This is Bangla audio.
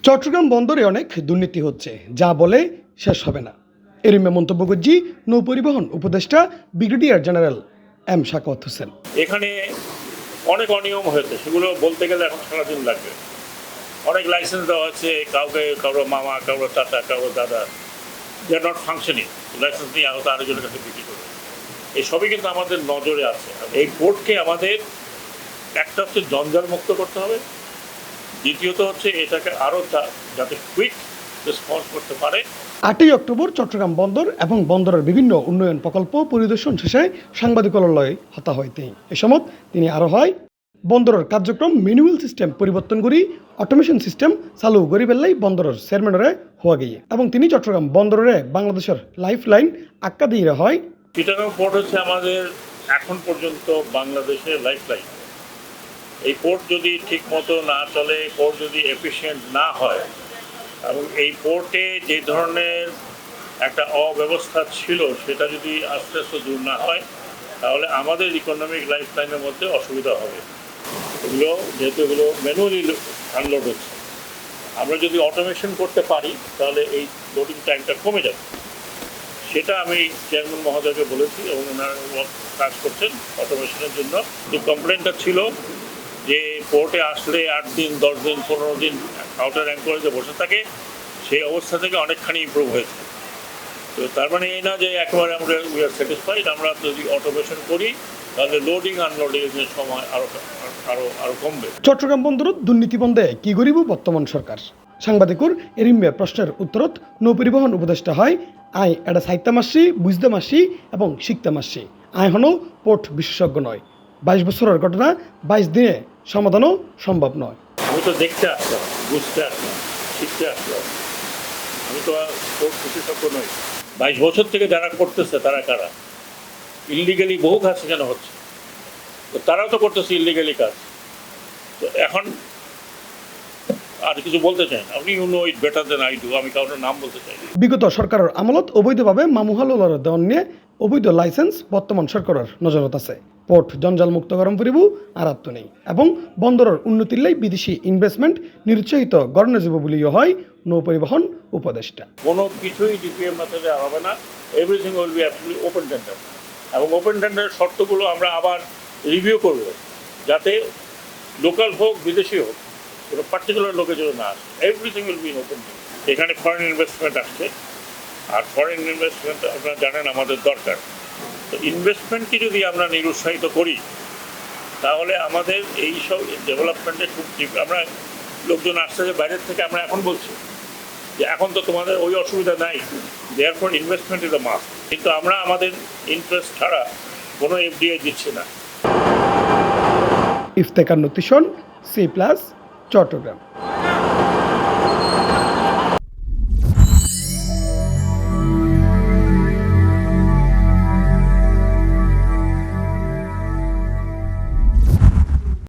চট্টগ্রাম বন্দরে অনেক দুর্নীতি হচ্ছে, যা বলে শেষ হবে না। এরই মন্তব্য করছি নৌপরিবহন উপদেষ্টা brigadier general M Shakawat Hossain. এখানে অনেক অনিয়ম হয়েছে, সেগুলো বলতে গেলে এখন সারাদিন লাগবে। অনেক লাইসেন্স দেওয়া আছে কারো মামা, কারো চাচা, কারো দাদা, দে আর নট ফাংশনিং। লাইসেন্স নিয়ে আহত আরেকজনের কাছে বিক্রি করবে। এই সবই কিন্তু আমাদের নজরে আছে। এই পোর্টকে আমাদের একটা হচ্ছে জঞ্জাল মুক্ত করতে হবে, দ্বিতীয়ত হচ্ছে এটাকে আরও যাতে কুইক রেসপন্স করতে পারে। 8ই অক্টোবর চট্টগ্রাম বন্দর এবং বন্দরের বিভিন্ন উন্নয়ন প্রকল্প পরিদর্শন শেষে সাংবাদিকলয় হতা হয় তিনি। এ সময় তিনি আরও হয় বন্দরের কার্যক্রম ম্যানুয়াল সিস্টেম পরিবর্তন করি অটোমেশন সিস্টেম চালু করি পেলাই বন্দরের চেয়ারম্যানরে হওয়া গিয়ে, এবং তিনি চট্টগ্রাম বন্দরে বাংলাদেশের লাইফ লাইন আক্কা দিয়ে হয়। চিটাগাং পোর্ট হচ্ছে আমাদের এখন পর্যন্ত বাংলাদেশের লাইফ লাইন। এই পোর্ট যদি ঠিক মতো না চলে, পোর্ট যদি এফিশিয়েন্ট না হয়, এবং এই পোর্টে যে ধরনের একটা অব্যবস্থা ছিল সেটা যদি আস্তে আস্তে দূর না হয়, তাহলে আমাদের ইকোনমিক লাইফ লাইনের মধ্যে অসুবিধা হবে। যেহেতু এগুলো ম্যানুয়ালি আনলোড হচ্ছে, আমরা যদি অটোমেশন করতে পারি তাহলে এই লোডিং টাইমটা কমে যাবে। সেটা আমি চেয়ারম্যান মহোদয়কে বলেছি এবং ওনারা কাজ করছেন অটোমেশনের জন্য। যে কমপ্লেনটা ছিল যে পোর্টে আসলে 8 দিন, 10 দিন, 15 দিন আউটার অ্যাঙ্করেজে বসে থাকে, সেই অবস্থা থেকে অনেকখানি ইমপ্রুভ হয়েছে। তো তার মানে এই না যে একেবারে আমরা উই আর স্যাটিসফাইড। আমরা যদি অটোমেশন করি তাহলে লোডিং আনলোডিংয়ের সময় আরও কমবে। চট্টগ্রাম বন্দরত দুর্নীতি বন্ধে কি করিব বর্তমান সরকার? সাংবাদিকর এরিম্বে প্রশ্নের উত্তরত নৌপরিবহন উপদেষ্টা হয় আই এটা সাহিত্য মাসি, বুঝতে মাসি এবং শিখতে মাসি। আই হনো পোর্ট বিশেষজ্ঞ নয়। 22 বছরের ঘটনা 22 দিনে সমাধানও সম্ভব নয়। আমি তো দেখতে আসলাম, বুঝতে আসলাম, শিখতে আসলাম। আমি তো পোর্ট বিশেষজ্ঞ নই। 22 বছর থেকে যারা করতেছে তারা কারা? ইললিগালি বহু কাজ সেখানে হচ্ছে, তো তারাও তো করতেছে ইললিগালি কাজ। তো এখন আর কিছু বলতে চাই না। আপনি you know it better than I do. আমি কারোর নাম বলতে চাই। বিগত সরকারের আমলত অবৈধভাবে মামুহালুলার দেওয়ান নিয়ে অবৈধ লাইসেন্স বর্তমান সরকারের নজরত আছে। পোর্ট জঞ্জাল মুক্ত গরম করিব আর আত্ম নেই, এবং বন্দরের উন্নতির লাই বিদেশি ইনভেস্টমেন্ট নিরুৎসাহিত গড়নে যাব বলিও হয় নৌপরিবহন উপদেষ্টা। কোনো কিছুই ডিপিএম মেথডে হবে না। Everything will be absolutely open tender, এবং ওপেন টেন্ডারের শর্তগুলো আমরা আবার রিভিউ করব, যাতে লোকাল হোক বিদেশি হোক, কোনো পার্টিকুলার লোকের জন্য না আসে। Everything will be in open tender. এখানে ফরেন ইনভেস্টমেন্ট আসছে, আর ফরেন ইনভেস্টমেন্ট আপনারা জানেন আমাদের দরকার। তো ইনভেস্টমেন্টকে যদি আমরা নিরুৎসাহিত করি, তাহলে আমাদের এই সব ডেভেলপমেন্টে খুব আমরা লোকজন আসছে যে বাইরের থেকে, আমরা এখন বলছি যে এখন তো তোমাদের ওই অসুবিধা নাই, therefore investment is a must. কিন্তু আমরা আমাদের ইন্টারেস্ট ছাড়া কোনো এফডিআই দিচ্ছি না। ইফতেখার নতিশন, C+, চট্টগ্রাম।